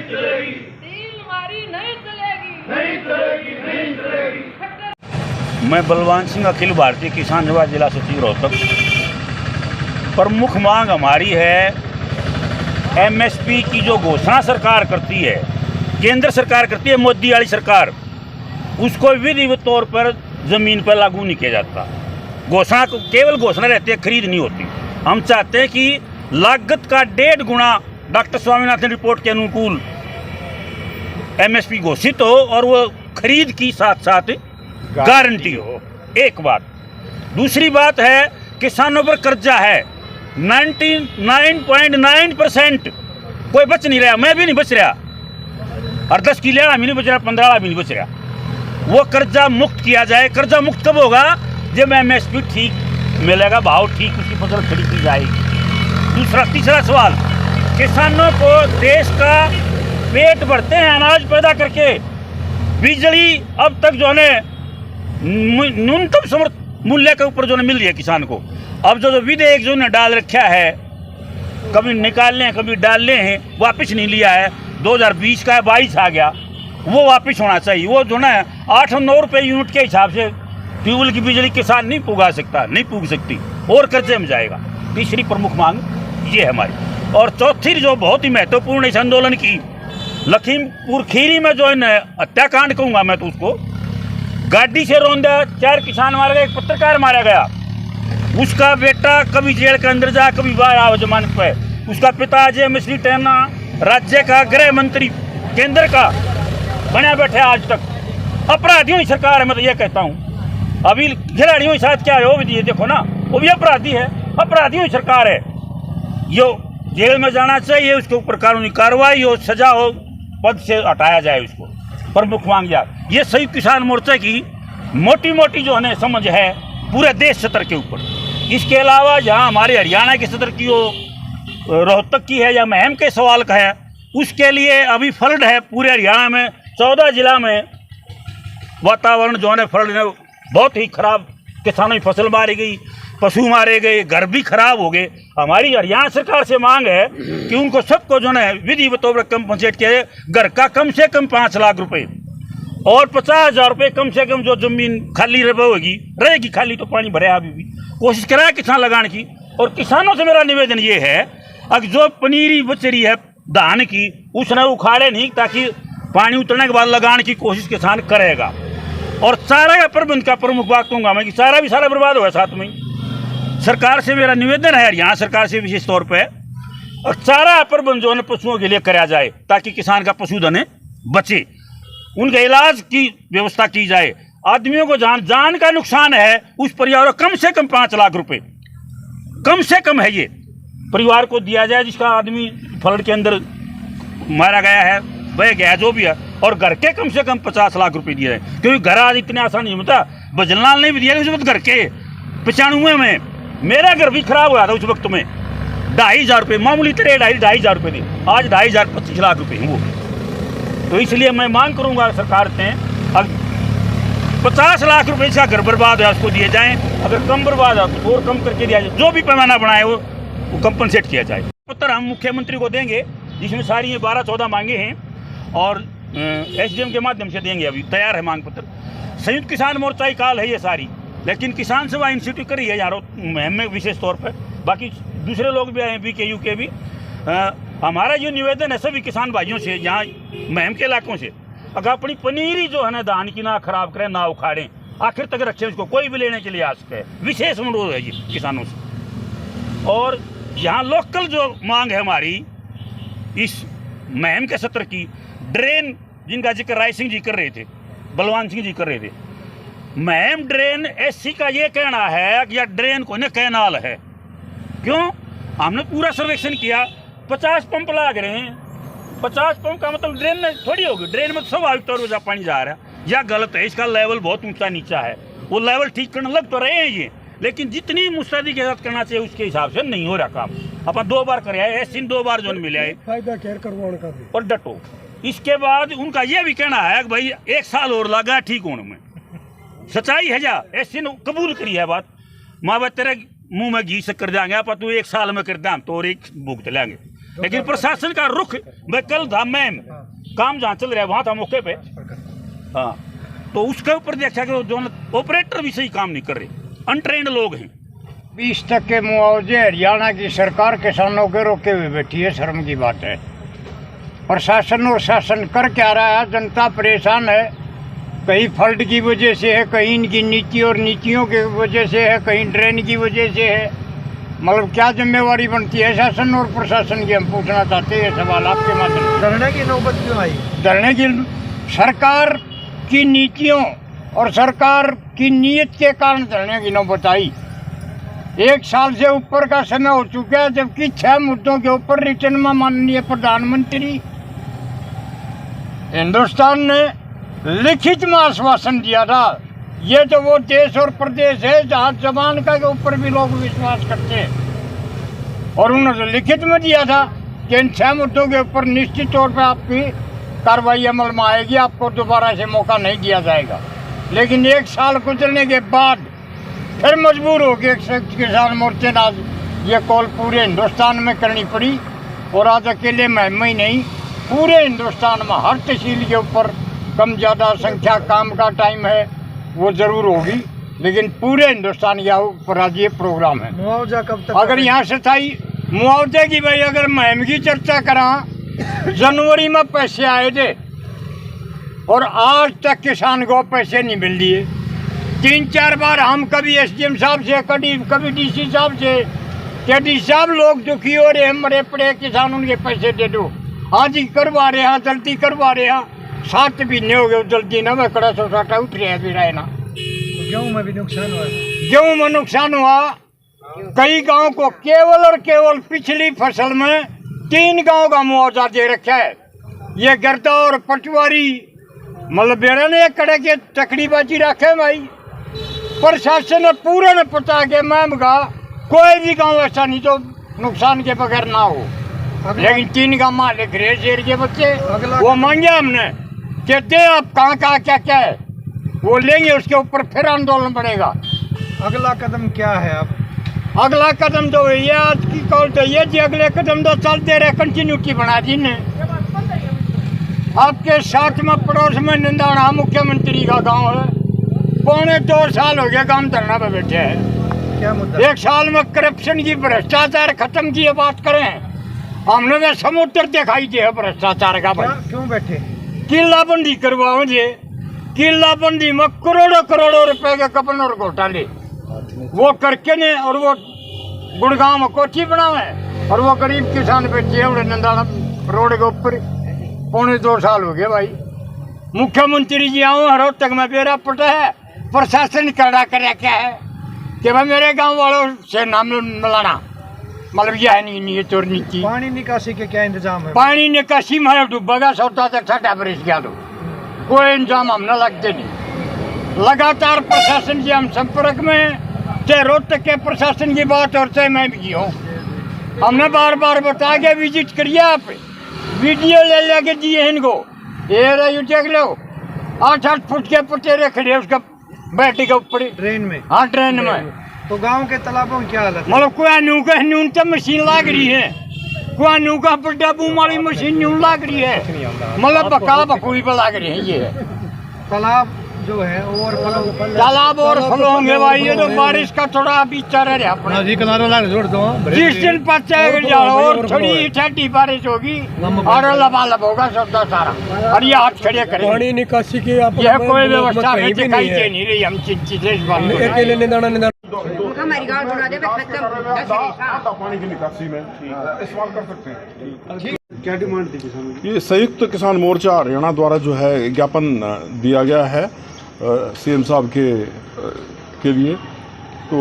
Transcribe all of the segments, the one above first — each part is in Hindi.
चलेगी, तेलमारी नहीं चलेगी, नहीं चलेगी, नहीं चलेगी। मैं बलवान सिंह अखिल भारतीय किसान सभा जिला सचिव रोहतक। प्रमुख मांग हमारी है एमएसपी की जो घोषणा सरकार करती है, केंद्र सरकार करती है, मोदी वाली सरकार, उसको विधिवत तौर पर ज़मीन पर लागू नहीं किया जाता। घोषणा को केवल घोषणा रहती है, खरीद नहीं होती। हम चाहते हैं कि लागत का 1.5 गुना डॉक्टर स्वामीनाथन रिपोर्ट के अनुकूल एमएसपी घोषित हो और वो खरीद की साथ साथ गारंटी हो। एक बात। दूसरी बात है, किसानों पर कर्जा है 99.9%, कोई बच नहीं रहा, मैं भी नहीं बच रहा, और 10 किलो भी नहीं बच रहा, 15 भी नहीं बच रहा। वो कर्जा मुक्त किया जाए। कर्जा मुक्त कब होगा? जब एमएसपी ठीक मिलेगा, भाव ठीक, उसकी फसल खरीदी जाएगी। तीसरा सवाल, किसानों को देश का पेट भरते हैं अनाज पैदा करके, बिजली अब तक जो है न्यूनतम समर्थन मूल्य के ऊपर जो मिल रही है किसान को। अब जो विधेयक जो ने डाल रखा है, कभी निकालने हैं कभी डालने हैं, वापस नहीं लिया है। 2020 का है, 22 आ गया, वो वापस होना चाहिए। वो जो है 8-9 रुपये यूनिट के हिसाब से ट्यूबवेल की बिजली किसान नहीं पुगा सकता, नहीं पुग सकती, और कर्जे में जाएगा। तीसरी प्रमुख मांग ये है हमारी। और चौथी जो बहुत ही महत्वपूर्ण इस आंदोलन की, लखीमपुर खीरी में जो है हत्याकांड कहूँगा मैं तो उसको, गाड़ी से रौंदा 4 किसान मारे गए, एक पत्रकार मारा गया। उसका बेटा कभी जेल के अंदर जा, कभी बाहर आओ जमानत पे। उसका पिता अजय मिश्री टहना राज्य का गृह मंत्री केंद्र का बना बैठे आज तक। अपराधियों की सरकार है, मैं तो ये कहता हूँ। अभी खिलाड़ियों के साथ क्या है वो भी देखो ना, वो भी अपराधी है, अपराधियों की सरकार है। यो जेल में जाना चाहिए, उसके ऊपर कानूनी कार्रवाई हो, सजा हो, पद से हटाया जाए उसको। प्रमुख मांग ये संयुक्त किसान मोर्चा की मोटी मोटी जो है समझ है पूरे देश सतर के ऊपर। इसके अलावा जहाँ हमारे हरियाणा के सतर की हो, रोहतक की है या महम के सवाल का है, उसके लिए अभी फ्लड है पूरे हरियाणा में। 14 जिला में वातावरण जो है फ्लड है, बहुत ही खराब। किसानों की फसल मारी गई, पशु मारे गए, घर भी खराब हो गए। हमारी हरियाणा सरकार से मांग है कि उनको सबको जो है विधिवत तौर पर कंपनसेट किया जाए। घर का कम से कम 5 लाख रुपए और 50,000 रुपये कम से कम जो जमीन खाली रहेगी खाली, तो पानी भरे अभी भी कोशिश कराए किसान लगाने की। और किसानों से मेरा निवेदन ये है, अब जो पनीरी बच रही है धान की, उसने उखाड़े नहीं, ताकि पानी उतरने के बाद लगाने की कोशिश किसान करेगा। और चारा का प्रबंध का प्रमुख बात कहूँगा मैं कि चारा भी सारा बर्बाद हुआ साथ में। सरकार से मेरा निवेदन है, हरियाणा सरकार से विशेष तौर पर, और चारा प्रबंध जो है पशुओं के लिए कराया जाए, ताकि किसान का पशुधन बचे, उनके इलाज की व्यवस्था की जाए। आदमियों को जान का नुकसान है, उस परिवार को कम से कम 5 लाख रुपए कम से कम है ये परिवार को दिया जाए, जिसका आदमी फ्लड के अंदर मारा गया है, बह गया जो भी है। और घर के कम से कम 50 लाख रुपए दिए जाए, क्योंकि घर आज इतने आसान नहीं होता। बजलाल ने भी दिया उस वक्त घर के 95 में, मेरा घर भी खराब हुआ था उस वक्त में। 2,500 रुपये मामूली तरह 2,500 रुपये थे, आज 2,500 25 लाख रुपये हैं वो। तो इसलिए मैं मांग करूंगा सरकार से, अब 50 लाख रुपए का घर बर्बाद है उसको दिए जाएं, अगर कम बर्बाद है तो और कम करके दिया जाए, जो भी पैमाना बनाए वो कंपनसेट किया जाए। पत्र हम मुख्यमंत्री को देंगे, जिसमें सारी ये 12-14 मांगे हैं, और एसडीएम के माध्यम से देंगे। अभी तैयार है मांग पत्र। संयुक्त किसान मोर्चा की काल है ये सारी, लेकिन किसान सभा इंस्टीट्यूट कर रही है यारो महम में विशेष तौर पर। बाकी दूसरे लोग भी आए, BKU के भी। हमारा ये निवेदन है सभी किसान भाइयों से, यहाँ महम के इलाकों से, अगर अपनी पनीरी जो है ना धान की ना खराब करें, ना उखाड़ें, आखिर तक रखें उसको, कोई भी लेने के लिए आ सके। विशेष अनुरोध है ये किसानों से। और यहाँ लोकल जो मांग है हमारी इस महम के सत्र की, ड्रेन जिनका जिक्र राय सिंह जी कर रहे थे, बलवान सिंह जी कर रहे थे, महम ड्रेन SC का ये कहना है कि यह ड्रेन को न कैनाल है। क्यों? हमने पूरा सर्वेक्षण किया, 50 पंप लग रहे हैं। 50 पंप का मतलब ड्रेन में थोड़ी होगी, ड्रेन में तो स्वाभाविक तौर पर पानी जा रहा है। यह गलत है, इसका लेवल बहुत ऊंचा नीचा है। वो लेवल ठीक करने लग तो रहे हैं ये, लेकिन जितनी मुस्तैदी के साथ करना चाहिए उसके हिसाब से नहीं हो रहा काम। अपन 2 बार कर आए, SC 2 बार जो मिले आए, फायदा केयर करवाने का भी और डटो। इसके बाद उनका यह भी कहना है कि भाई 1 साल और लगा ठीक होने में। सच्चाई है जा, SC ने कबूल करी है बात, माँ बाप तेरे मुंह में घी से कर देंगे, आप तू 1 साल में कर दे, हम तो और एक भुगत लेंगे। लेकिन प्रशासन का रुख, मैं कल था, मैं काम जहाँ चल रहा है वहाँ था मौके पे, हाँ, तो उसके ऊपर देखा कि जो ऑपरेटर भी सही काम नहीं कर रहे, अनट्रेंड लोग हैं। 20% मुआवजे हरियाणा की सरकार किसानों के रोके हुए बैठी है, शर्म की बात है। प्रशासन और शासन कर क्या रहा है, जनता परेशान है, कहीं फल्ट की वजह से है, कहीं इनकी नीति और नीतियों की वजह से है, कहीं ड्रेन की वजह से है। मतलब क्या जिम्मेवारी बनती है शासन और प्रशासन की, हम पूछना चाहते हैं सवाल आपके माध्यम से। धरने की नौबत क्यों आई? धरने की सरकार की नीतियों और सरकार की नीयत के कारण धरने की नौबत आई। 1 साल से ऊपर का समय हो चुका है, जबकि 6 मुद्दों के ऊपर रिटर्न में माननीय प्रधानमंत्री हिंदुस्तान ने लिखित में आश्वासन दिया था। ये तो वो देश और प्रदेश है जहाँ जबान का के ऊपर भी लोग विश्वास करते हैं, और उन्होंने लिखित में दिया था कि इन 6 मुद्दों के ऊपर निश्चित तौर पर आपकी कार्रवाई अमल में आएगी, आपको दोबारा से मौका नहीं दिया जाएगा। लेकिन 1 साल गुजरने के बाद फिर मजबूर हो गए किसान मोर्चे ने आज ये कॉल पूरे हिंदुस्तान में करनी पड़ी, और आज अकेले में ही नहीं, पूरे हिंदुस्तान में हर तहसील के ऊपर कम ज़्यादा संख्या काम का टाइम है वो ज़रूर होगी, लेकिन पूरे हिंदुस्तान के ऊपर आज ये प्रोग्राम है। मुआवजा कब तक? अगर यहाँ से स्थायी मुआवजे की भाई अगर मुहिम की चर्चा करा, जनवरी में पैसे आए थे और आज तक किसान को पैसे नहीं मिल लिए। 3-4 बार हम कभी SDM साहब से, कभी DC साहब से, कि DC साहब लोग दुखी हो रहे हैं, मरे पड़े किसान, उनके पैसे दे दो। आज ही करवा रहे हैं, जल्दी करवा रहे हैं, 7 महीने हो गए जल्दी ना, मैं कड़ा सोसाटा उठ रहा है भी रहे ना। गेहूँ में भी नुकसान हुआ? गेहूँ में नुकसान हुआ, कई गांव को केवल और केवल पिछली फसल में 3 गांव का मुआवजा दे रखा है। ये गिरदा और पटवारी मतलब बेड़ा ने कड़े के तकड़ीबाजी रखे भाई। प्रशासन ने पूरा ने पता के मैम का कोई भी गांव ऐसा नहीं जो नुकसान के बगैर ना हो, लेकिन 3 गांव मालिक गृह शेर के बच्चे वो मांगे हमने कि दे आप कहाँ कहाँ क्या क्या है वो लेंगे, उसके ऊपर फिर आंदोलन बढ़ेगा। अगला कदम क्या है अब? अगला कदम तो ये आज की कॉल तो ये जी, अगले कदम तो चलते रहे, कंटिन्यूटी बना दी ने। आपके साथ में पड़ोस में निंदाना मुख्यमंत्री का गांव है, 2.25 साल हो गया काम धरना पे बैठे हैं। क्या मुद्दा? 1 साल में करप्शन की, भ्रष्टाचार खत्म की बात करें, हमने तो समुद्र दिखाई दिया भ्रष्टाचार का भाई। क्यों बैठे? किलाबंदी करवाओ जी, किलाबंदी में करोड़ों रुपए के कपन घोटाले वो करके ने, और वो गुड़गांव में कोठी बनावे, और वो गरीब किसान बैठे हैं नंदाना रोड के ऊपर। 2.25 साल हो गए भाई। मुख्यमंत्री जी आऊँ हर तक में बेरा पटा है, प्रशासन कड़ा कर क्या है कि भाई मेरे गांव वालों से नाम मिलाना, मतलब यह है नीयत और नीति। पानी निकासी के क्या इंतजाम है? पानी निकासी में डूबेगा सौदा तक 6 बरस गया, तो कोई इंतजाम हमने लगते नहीं। लगातार प्रशासन के हम संपर्क में, चाहे रोहतक के प्रशासन की बात और चाहे मैं भी हूँ, हमने बार बार बता के विजिट करिए, आप वीडियो ले लेके दिए इनको, ये रही देख लो 8-8 फुट के पटेरे खड़े उसका बैठे के ऊपर ट्रेन में। हाँ ट्रेन में। तो गांव के तालाबों की क्या हालत? मतलब कोई न्यूनतम मशीन लाग रही है, कोई न्यू का बड़ा बूम वाली मशीन न्यू लाग रही है, मतलब बका बकुई पर लाग रही है। ये तालाब जो है ओवरफ्लो, तालाब ओवरफ्लो होंगे भाई, ये तो बारिश का थोड़ा बीच रह रहा अपना जी किनारा लाग जोड़ दो। जिस दिन पच्चा और थोड़ी ठंडी बारिश होगी और लबालब होगा सबका सारा, और ये हाथ खड़े करेंगे। पानी निकासी की यह कोई व्यवस्था दिखाई दे नहीं रही, हम चिंतित है इस बात में। अकेले निदाना हमारी गाँव जुड़ा दे पानी की निकासी में इस्तेमाल कर सकते हैं। क्या डिमांड थी किसानों की? ये संयुक्त किसान मोर्चा हरियाणा द्वारा जो है ज्ञापन दिया गया है CM साहब के लिए, तो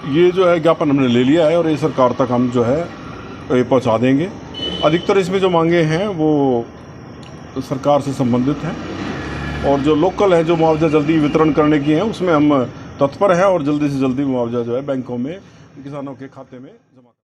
ये जो है ज्ञापन हमने ले लिया है और ये सरकार तक हम जो है ये पहुंचा देंगे। अधिकतर इसमें जो मांगे हैं वो सरकार से संबंधित हैं, और जो लोकल है, जो मुआवजा जल्दी वितरण करने की हैं, उसमें हम तत्पर हैं और जल्दी से जल्दी मुआवजा जो है बैंकों में किसानों के खाते में